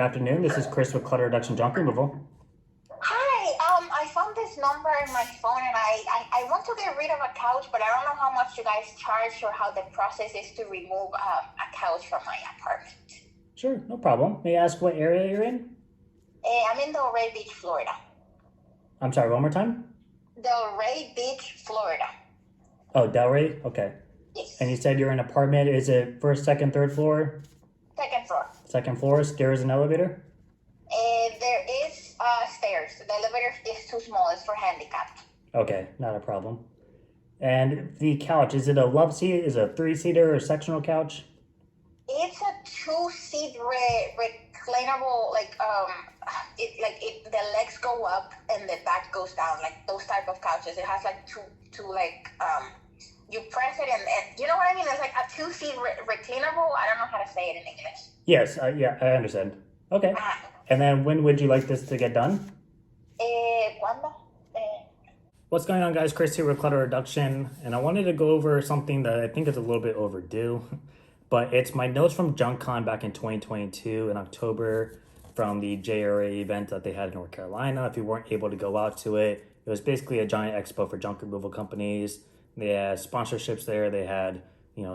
afternoon. This is Chris with Clutter Reduction Junk Removal. Hi, I found this number in my phone and I want to get rid of a couch, but I don't know how much you guys charge or how the process is to remove a couch from my apartment. Sure, no problem. May I ask what area you're in? I'm in Delray Beach, Florida. I'm sorry, one more time? Delray Beach, Florida. Oh, Delray? Okay. Yes. And you said you're in an apartment. Is it first, second, third floor? Second floor. Second floor, stairs and elevator? There is stairs. The elevator is too small. It's for handicapped. Okay, not a problem. And the couch, is it a love seat? Is it a three-seater or sectional couch? It's a two-seat reclinable, the legs go up and the back goes down, like those type of couches. It has like two you press it and you know what I mean? It's like a two-seat reclinable. I don't know how to say it in English. Yes, yeah, I understand. Okay. And then when would you like this to get done? ¿Cuándo? What's going on, guys? Chris here with Clutter Reduction, and I wanted to go over something that I think is a little bit overdue, but it's my notes from JunkCon back in 2022 in October from the JRA event that they had in North Carolina. If you weren't able to go out to it, it was basically a giant expo for junk removal companies. They had sponsorships there. They had,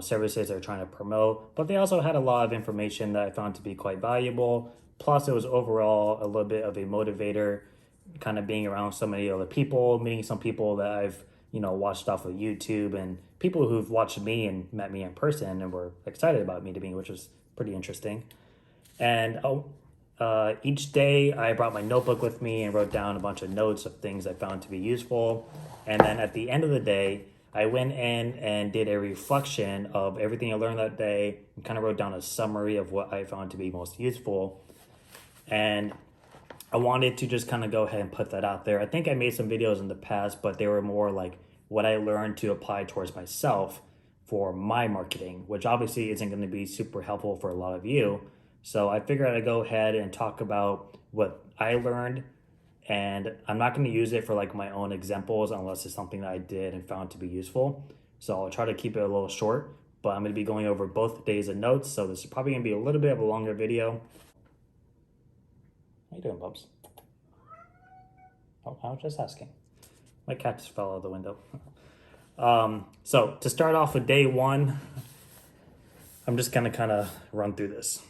services they were trying to promote, but they also had a lot of information that I found to be quite valuable. Plus, it was overall a little bit of a motivator, kind of being around so many other people, meeting some people that I've, watched off of YouTube, and people who've watched me and met me in person and were excited about me to me, which was pretty interesting. And each day I brought my notebook with me and wrote down a bunch of notes of things I found to be useful. And then at the end of the day, I went in and did a reflection of everything I learned that day and kind of wrote down a summary of what I found to be most useful. And I wanted to just kind of go ahead and put that out there. I think I made some videos in the past, but they were more like what I learned to apply towards myself for my marketing, which obviously isn't going to be super helpful for a lot of you. So I figured I'd go ahead and talk about what I learned, and I'm not going to use it for like my own examples unless it's something that I did and found to be useful. So I'll try to keep it a little short, but I'm going to be going over both days of notes. So this is probably going to be a little bit of a longer video. How you doing, Bubs? Oh, I was just asking. My cat just fell out the window. So to start off with day one, I'm just going to kind of run through this.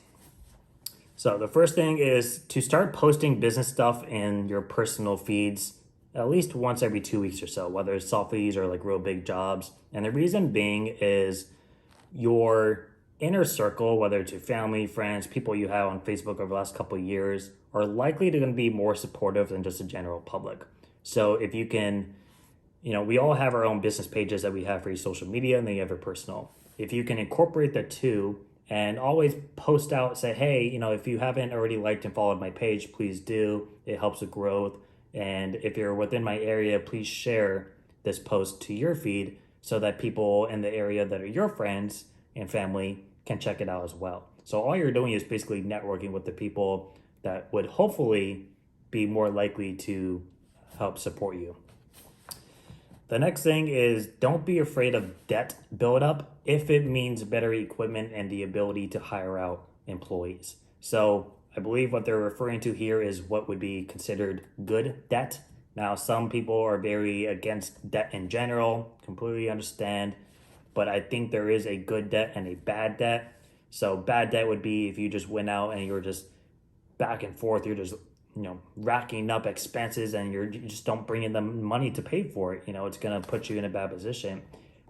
So the first thing is to start posting business stuff in your personal feeds at least once every 2 weeks or so, whether it's selfies or like real big jobs. And the reason being is your inner circle, whether it's your family, friends, people you have on Facebook over the last couple of years, are likely to be more supportive than just the general public. So if you can, we all have our own business pages that we have for your social media, and then you have your personal. If you can incorporate the two and always post out, say, hey, if you haven't already liked and followed my page, please do. It helps with growth. And if you're within my area, please share this post to your feed so that people in the area that are your friends and family can check it out as well. So all you're doing is basically networking with the people that would hopefully be more likely to help support you. The next thing is don't be afraid of debt buildup if it means better equipment and the ability to hire out employees. So I believe what they're referring to here is what would be considered good debt. Now, some people are very against debt in general, completely understand, but I think there is a good debt and a bad debt. So bad debt would be if you just went out and you're just back and forth, you're just racking up expenses and you just don't bring in the money to pay for it. It's going to put you in a bad position.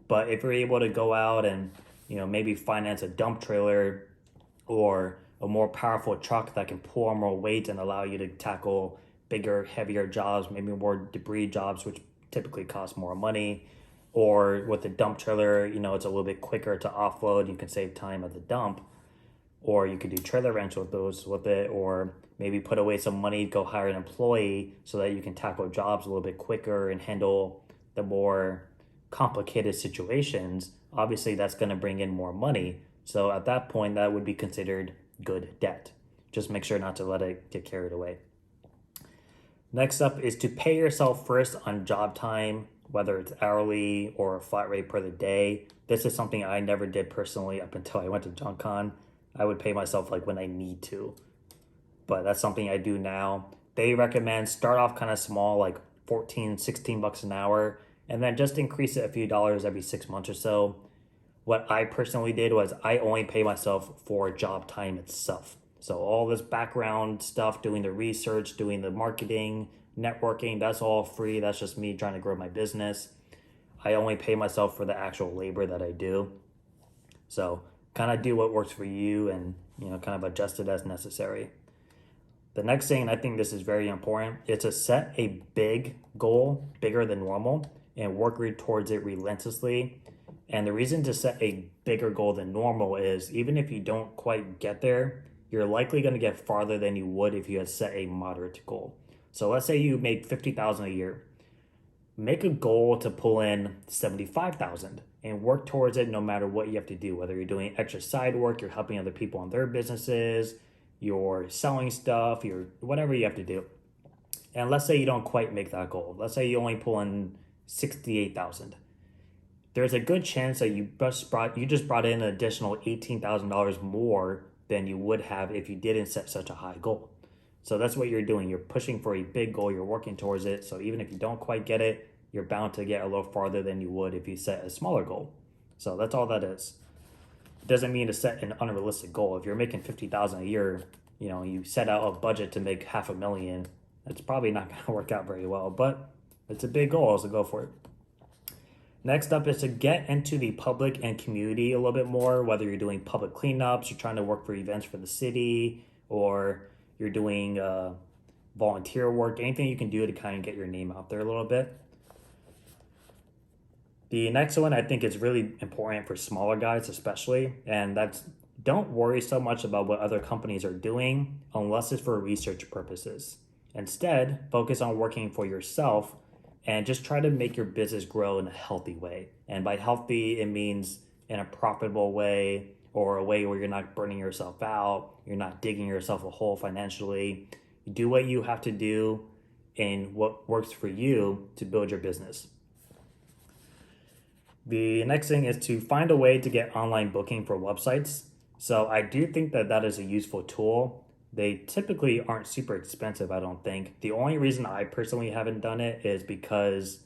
But if you're able to go out and maybe finance a dump trailer or a more powerful truck that can pull more weight and allow you to tackle bigger, heavier jobs, maybe more debris jobs, which typically cost more money. Or with the dump trailer, it's a little bit quicker to offload. You can save time at the dump. Or you could do trailer rents with it, or maybe put away some money, go hire an employee so that you can tackle jobs a little bit quicker and handle the more complicated situations. Obviously, that's going to bring in more money. So at that point, that would be considered good debt. Just make sure not to let it get carried away. Next up is to pay yourself first on job time, whether it's hourly or a flat rate per the day. This is something I never did personally up until I went to JunkCon. I would pay myself like when I need to. but that's something I do now. They recommend start off kind of small, like 14, 16 bucks an hour, and then just increase it a few dollars every 6 months or so. What I personally did was I only pay myself for job time itself. So all this background stuff, doing the research, doing the marketing, networking, that's all free. That's just me trying to grow my business. I only pay myself for the actual labor that I do. So kind of do what works for you and, kind of adjust it as necessary. The next thing, and I think this is very important, is to set a big goal, bigger than normal, and work towards it relentlessly. And the reason to set a bigger goal than normal is even if you don't quite get there, you're likely going to get farther than you would if you had set a moderate goal. So let's say you make $50,000 a year. Make a goal to pull in $75,000 and work towards it no matter what you have to do, whether you're doing extra side work, you're helping other people on their businesses, you're selling stuff, you're whatever you have to do. And let's say you don't quite make that goal. Let's say you only pull in $68,000. There's a good chance that you just brought in an additional $18,000 more than you would have if you didn't set such a high goal. So that's what you're doing. You're pushing for a big goal. You're working towards it. So even if you don't quite get it, you're bound to get a little farther than you would if you set a smaller goal. So that's all that is. It doesn't mean to set an unrealistic goal. If you're making $50,000 a year, you set out a budget to make $500,000, it's probably not going to work out very well, but it's a big goal, so go for it. Next up is to get into the public and community a little bit more, whether you're doing public cleanups, you're trying to work for events for the city, or you're doing volunteer work, anything you can do to kind of get your name out there a little bit. The next one I think is really important for smaller guys especially, and that's don't worry so much about what other companies are doing unless it's for research purposes. Instead, focus on working for yourself and just try to make your business grow in a healthy way. And by healthy, it means in a profitable way or a way where you're not burning yourself out, you're not digging yourself a hole financially. Do what you have to do and what works for you to build your business. The next thing is to find a way to get online booking for websites. So I do think that is a useful tool. They typically aren't super expensive, I don't think. The only reason I personally haven't done it is because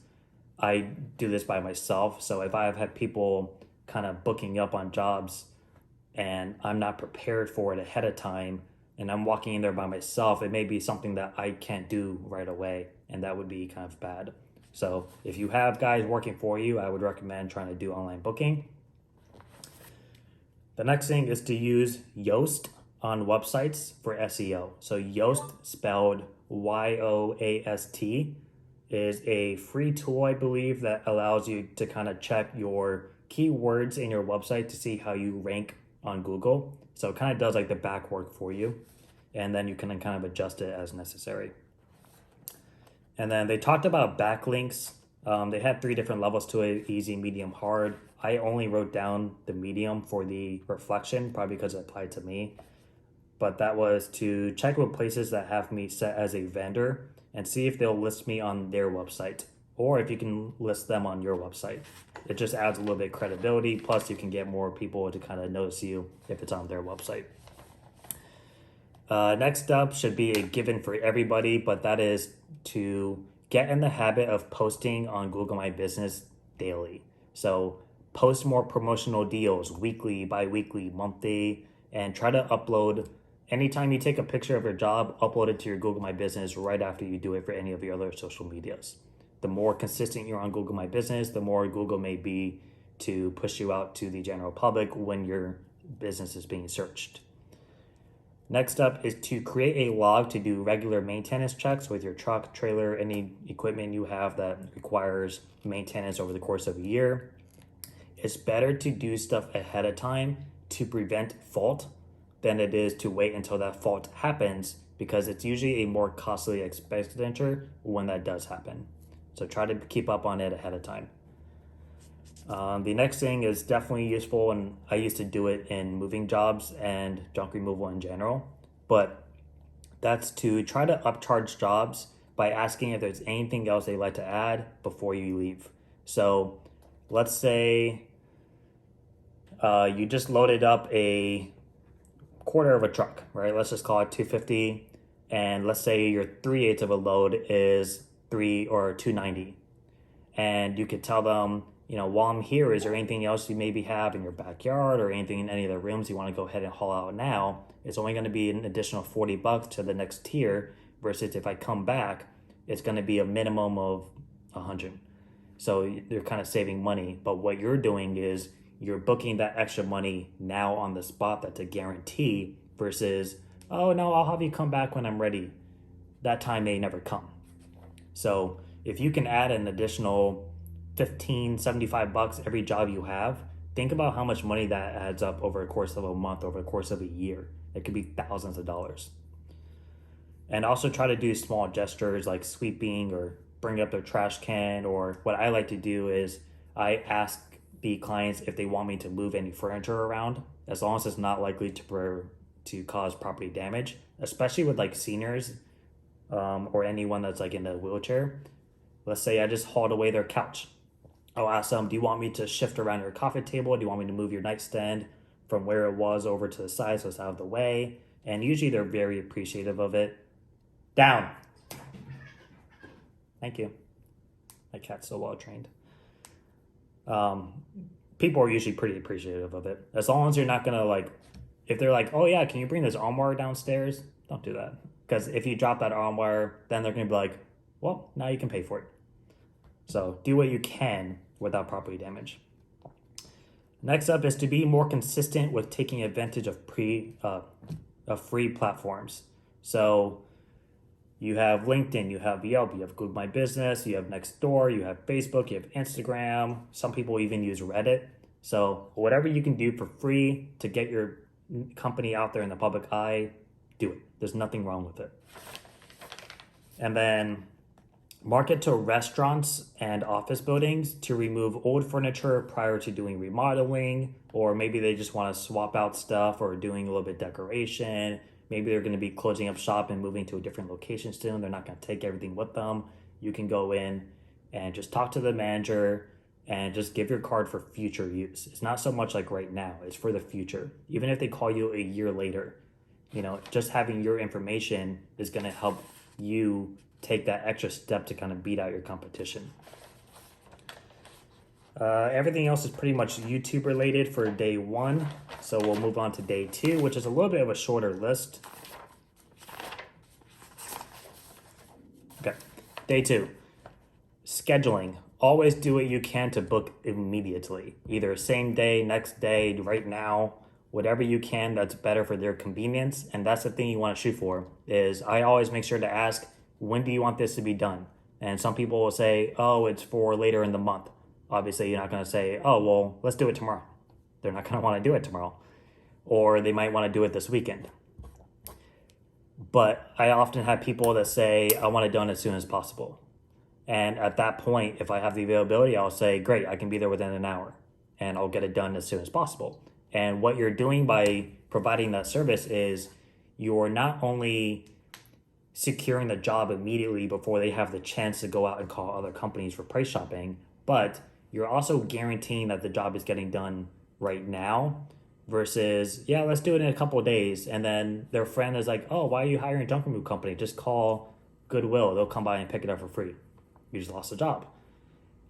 I do this by myself. So if I have had people kind of booking up on jobs and I'm not prepared for it ahead of time and I'm walking in there by myself, it may be something that I can't do right away, and that would be kind of bad. So if you have guys working for you, I would recommend trying to do online booking. The next thing is to use Yoast on websites for SEO. So Yoast, spelled Yoast, is a free tool, I believe, that allows you to kind of check your keywords in your website to see how you rank on Google. So it kind of does like the back work for you, and then you can kind of adjust it as necessary. And then they talked about backlinks. They had 3 different levels to it: easy, medium, hard. I only wrote down the medium for the reflection, probably because it applied to me. But that was to check with places that have me set as a vendor and see if they'll list me on their website, or if you can list them on your website. It just adds a little bit of credibility, plus you can get more people to kind of notice you if it's on their website. Next up should be a given for everybody, but that is to get in the habit of posting on Google My Business daily. So post more promotional deals weekly, bi-weekly, monthly, and try to upload. Anytime you take a picture of your job, upload it to your Google My Business right after you do it for any of your other social medias. The more consistent you're on Google My Business, the more Google may be to push you out to the general public when your business is being searched. Next up is to create a log to do regular maintenance checks with your truck, trailer, any equipment you have that requires maintenance over the course of a year. It's better to do stuff ahead of time to prevent fault than it is to wait until that fault happens, because it's usually a more costly expenditure when that does happen. So try to keep up on it ahead of time. The next thing is definitely useful, and I used to do it in moving jobs and junk removal in general, but that's to try to upcharge jobs by asking if there's anything else they'd like to add before you leave. So let's say you just loaded up a quarter of a truck, right? Let's just call it $250. and let's say your 3/8 of a load is 290, and you could tell them, while I'm here, is there anything else you maybe have in your backyard or anything in any of the rooms you want to go ahead and haul out now? It's only going to be an additional $40 to the next tier, versus if I come back, it's going to be a minimum of 100. So you're kind of saving money. But what you're doing is you're booking that extra money now on the spot. That's a guarantee, versus, oh no, I'll have you come back when I'm ready. That time may never come. So if you can add an additional $15, $75 every job you have, think about how much money that adds up over the course of a month, over the course of a year. It could be thousands of dollars. And also try to do small gestures like sweeping or bring up their trash can, or what I like to do is I ask the clients if they want me to move any furniture around, as long as it's not likely to cause property damage, especially with like seniors or anyone that's like in a wheelchair. Let's say I just hauled away their couch. I'll ask them, do you want me to shift around your coffee table? Do you want me to move your nightstand from where it was over to the side so it's out of the way? And usually they're very appreciative of it. Down. Thank you. My cat's so well trained. People are usually pretty appreciative of it. As long as you're not going to if they're like, oh yeah, can you bring this armoire downstairs? Don't do that. Because if you drop that armoire, then they're going to be like, well, now you can pay for it. So do what you can without property damage. Next up is to be more consistent with taking advantage of free platforms. So you have LinkedIn, you have Yelp, you have Google My Business, you have Nextdoor, you have Facebook, you have Instagram. Some people even use Reddit. So whatever you can do for free to get your company out there in the public eye, do it. There's nothing wrong with it. And then market to restaurants and office buildings to remove old furniture prior to doing remodeling, or maybe they just want to swap out stuff or doing a little bit of decoration. Maybe they're going to be closing up shop and moving to a different location soon. They're not going to take everything with them. You can go in and just talk to the manager and just give your card for future use. It's not so much like right now, it's for the future. Even if they call you a year later, just having your information is going to help you take that extra step to kind of beat out your competition. Everything else is pretty much YouTube related for day 1. So we'll move on to day 2, which is a little bit of a shorter list. Okay, day 2, scheduling. Always do what you can to book immediately, either same day, next day, right now, whatever you can that's better for their convenience. And that's the thing you want to shoot for, is I always make sure to ask, when do you want this to be done? And some people will say, oh, it's for later in the month. Obviously, you're not going to say, oh, well, let's do it tomorrow. They're not going to want to do it tomorrow. Or they might want to do it this weekend. But I often have people that say, I want it done as soon as possible. And at that point, if I have the availability, I'll say, great, I can be there within an hour. And I'll get it done as soon as possible. And what you're doing by providing that service is you're not only securing the job immediately before they have the chance to go out and call other companies for price shopping, but you're also guaranteeing that the job is getting done right now, versus, yeah, let's do it in a couple of days. And then their friend is like, oh, why are you hiring a junk removal company? Just call Goodwill. They'll come by and pick it up for free. You just lost a job.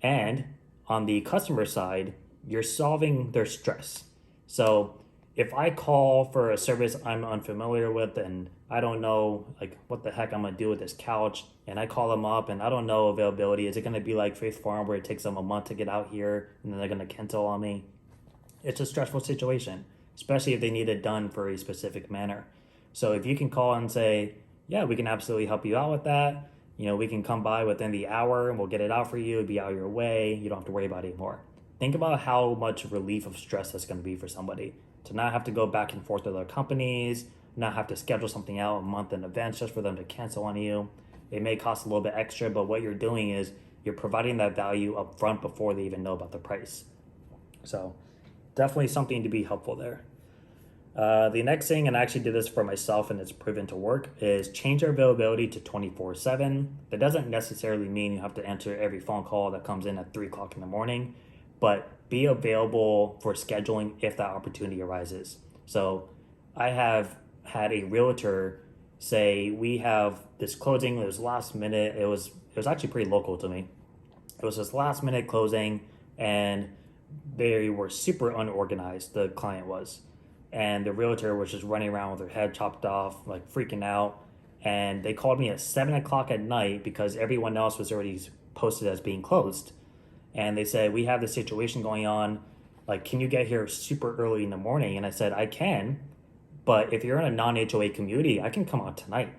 And on the customer side, you're solving their stress. So if I call for a service I'm unfamiliar with and I don't know what the heck I'm going to do with this couch, and I call them up and I don't know availability, is it going to be like Faith Farm where it takes them a month to get out here and then they're going to cancel on me? It's a stressful situation, especially if they need it done for a specific manner. So if you can call and say, yeah, we can absolutely help you out with that. We can come by within the hour and we'll get it out for you. It'll be out of your way. You don't have to worry about it anymore. Think about how much relief of stress that's going to be for somebody to not have to go back and forth with other companies, not have to schedule something out a month in advance just for them to cancel on you. It may cost a little bit extra, but what you're doing is you're providing that value up front before they even know about the price. So definitely something to be helpful there. The next thing, and I actually did this for myself and it's proven to work, is change your availability to 24/7. That doesn't necessarily mean you have to answer every phone call that comes in at 3 o'clock in the morning, but be available for scheduling if that opportunity arises. So I have had a realtor say we have this closing. It was last minute. It was actually pretty local to me. It was this last minute closing, and they were super unorganized. The client was, and the realtor was just running around with her head chopped off, like freaking out. And they called me at 7 o'clock at night because everyone else was already posted as being closed. And they said, we have this situation going on. Like, can you get here super early in the morning? And I said, I can, but if you're in a non-HOA community, I can come out tonight.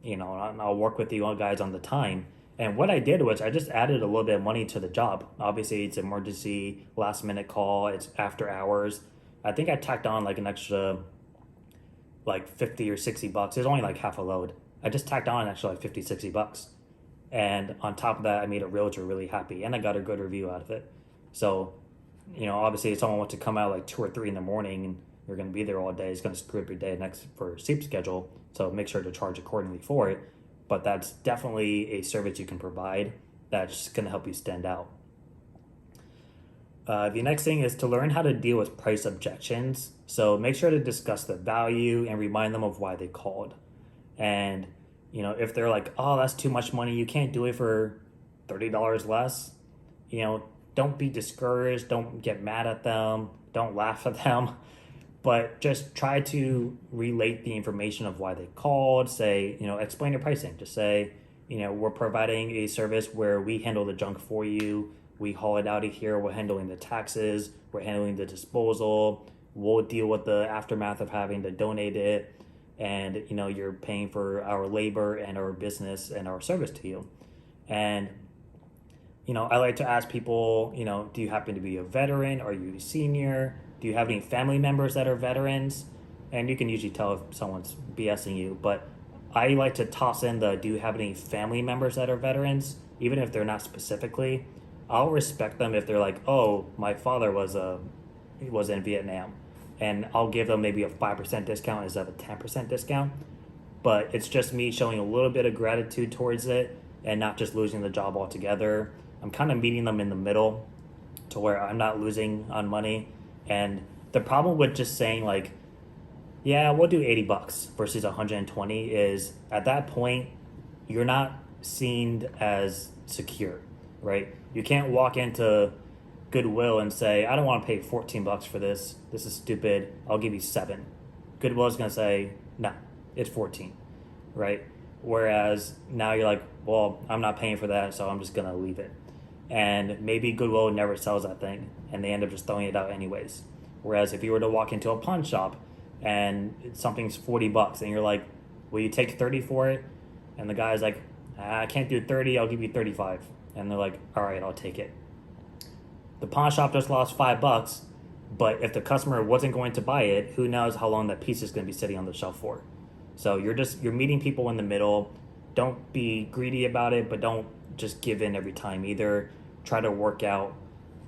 And I'll work with you guys on the time. And what I did was I just added a little bit of money to the job. Obviously, it's emergency, last minute call. It's after hours. I think I tacked on like an extra like 50 or 60 bucks. It was only like half a load. I just tacked on actually like 50, 60 bucks. And on top of that, I made a realtor really happy, and I got a good review out of it. So, obviously if someone wants to come out like 2 or 3 in the morning and you're going to be there all day, it's going to screw up your day next for sleep schedule. So make sure to charge accordingly for it. But that's definitely a service you can provide that's going to help you stand out. The next thing is to learn how to deal with price objections. So make sure to discuss the value and remind them of why they called. And, if they're like, oh, that's too much money, you can't do it for $30 less, don't be discouraged. Don't get mad at them. Don't laugh at them. But just try to relate the information of why they called. Say, explain your pricing. Just say, we're providing a service where we handle the junk for you. We haul it out of here. We're handling the taxes. We're handling the disposal. We'll deal with the aftermath of having to donate it. And, you're paying for our labor and our business and our service to you. And, I like to ask people, do you happen to be a veteran? Are you a senior? Do you have any family members that are veterans? And you can usually tell if someone's BSing you. But I like to toss in do you have any family members that are veterans? Even if they're not specifically. I'll respect them if they're like, oh, my father was in Vietnam. And I'll give them maybe a 5% discount instead of a 10% discount. But it's just me showing a little bit of gratitude towards it and not just losing the job altogether. I'm kind of meeting them in the middle to where I'm not losing on money. And the problem with just saying like, yeah, we'll do 80 bucks versus 120 is at that point, you're not seen as secure, right? You can't walk into Goodwill and say, I don't want to pay 14 bucks for this. This is stupid. I'll give you 7. Goodwill is going to say, no, it's 14, right? Whereas now you're like, well, I'm not paying for that, so I'm just going to leave it. And maybe Goodwill never sells that thing, and they end up just throwing it out anyways. Whereas if you were to walk into a pawn shop and something's 40 bucks and you're like, will you take 30 for it? And the guy's like, I can't do 30, I'll give you 35. And they're like, all right, I'll take it. The pawn shop just lost $5, but if the customer wasn't going to buy it, who knows how long that piece is going to be sitting on the shelf for. So you're meeting people in the middle. Don't be greedy about it, but don't just give in every time either. Try to work out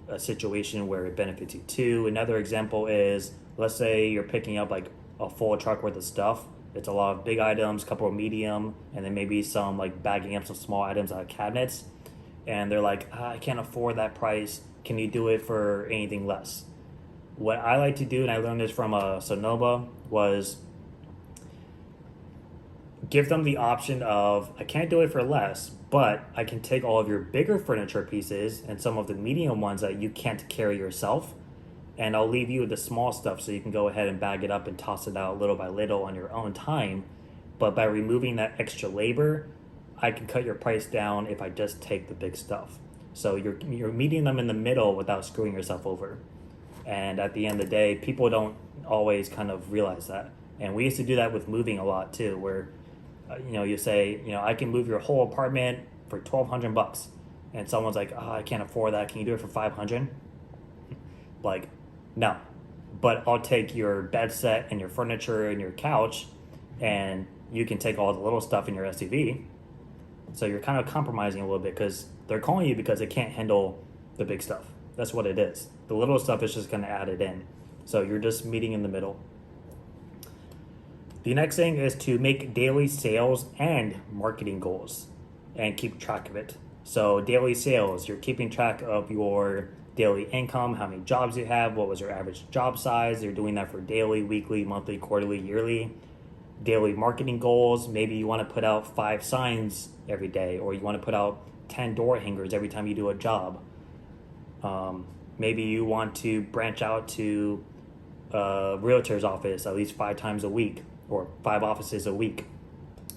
a situation where it benefits you too. Another example is, let's say you're picking up like a full truck worth of stuff. It's a lot of big items, a couple of medium, and then maybe some like bagging up some small items out of cabinets. And they're like, I can't afford that price. Can you do it for anything less? What I like to do, and I learned this from Sonoma, was give them the option of, I can't do it for less, but I can take all of your bigger furniture pieces and some of the medium ones that you can't carry yourself, and I'll leave you with the small stuff so you can go ahead and bag it up and toss it out little by little on your own time. But by removing that extra labor, I can cut your price down if I just take the big stuff. So you're meeting them in the middle without screwing yourself over. And at the end of the day, people don't always kind of realize that. And we used to do that with moving a lot too, where you say, I can move your whole apartment for $1,200, and someone's like, oh, I can't afford that. Can you do it for $500? Like, no. But I'll take your bed set and your furniture and your couch, and you can take all the little stuff in your SUV. So you're kind of compromising a little bit because they're calling you because they can't handle the big stuff. That's what it is. The little stuff is just going to add it in. So you're just meeting in the middle. The next thing is to make daily sales and marketing goals and keep track of it. So daily sales, you're keeping track of your daily income, how many jobs you have, what was your average job size. You're doing that for daily, weekly, monthly, quarterly, yearly. daily marketing goals. Maybe you want to put out 5 signs every day, or you want to put out 10 door hangers every time you do a job. Maybe you want to branch out to a realtor's office at least 5 times a week, or 5 offices a week,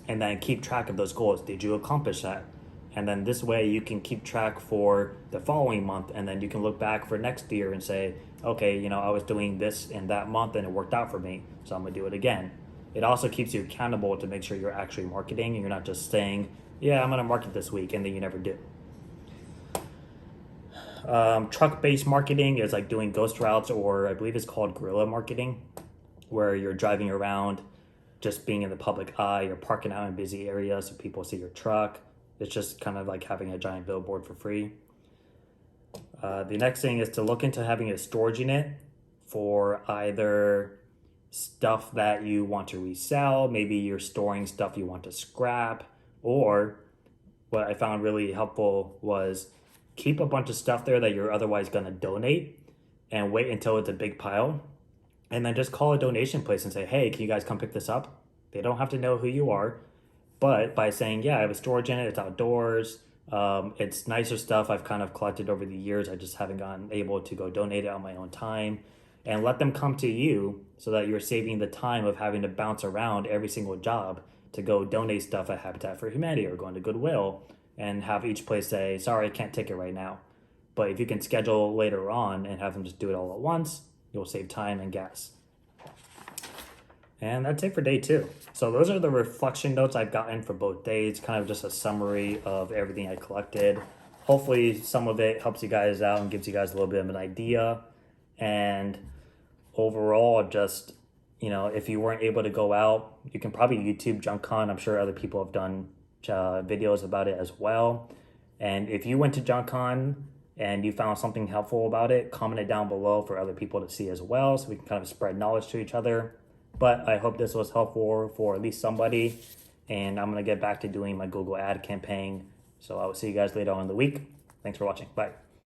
and then keep track of those goals. Did you accomplish that? And then this way you can keep track for the following month, and then you can look back for next year and say, okay, you know, I was doing this in that month and it worked out for me, so I'm gonna do it again. It also keeps you accountable to make sure you're actually marketing and you're not just saying, yeah, I'm gonna market this week, and then you never do. Truck-based marketing is like doing ghost routes, or I believe it's called guerrilla marketing, where you're driving around just being in the public eye. You're parking out in busy areas so people see your truck. It's just kind of like having a giant billboard for free. The next thing is to look into having a storage unit for either stuff that you want to resell. Maybe you're storing stuff you want to scrap, or what I found really helpful was keep a bunch of stuff there that you're otherwise going to donate, and wait until it's a big pile, and then just call a donation place and say, hey, can you guys come pick this up? They don't have to know who you are, but by saying, yeah, I have a storage in it, it's outdoors, it's nicer stuff I've kind of collected over the years, I just haven't gotten able to go donate it on my own time, and let them come to you so that you're saving the time of having to bounce around every single job to go donate stuff at Habitat for Humanity or going to Goodwill, and have each place say, sorry, I can't take it right now. But if you can schedule later on and have them just do it all at once, you'll save time and gas. And that's it for day 2. So those are the reflection notes I've gotten for both days, kind of just a summary of everything I collected. Hopefully some of it helps you guys out and gives you guys a little bit of an idea. And overall, just, you know, if you weren't able to go out, you can probably YouTube JunkCon. I'm sure other people have done videos about it as well. And if you went to JunkCon and you found something helpful about it, comment it down below for other people to see as well, so we can kind of spread knowledge to each other. But I hope this was helpful for at least somebody, and I'm going to get back to doing my Google ad campaign. So I will see you guys later on in the week. Thanks for watching. Bye.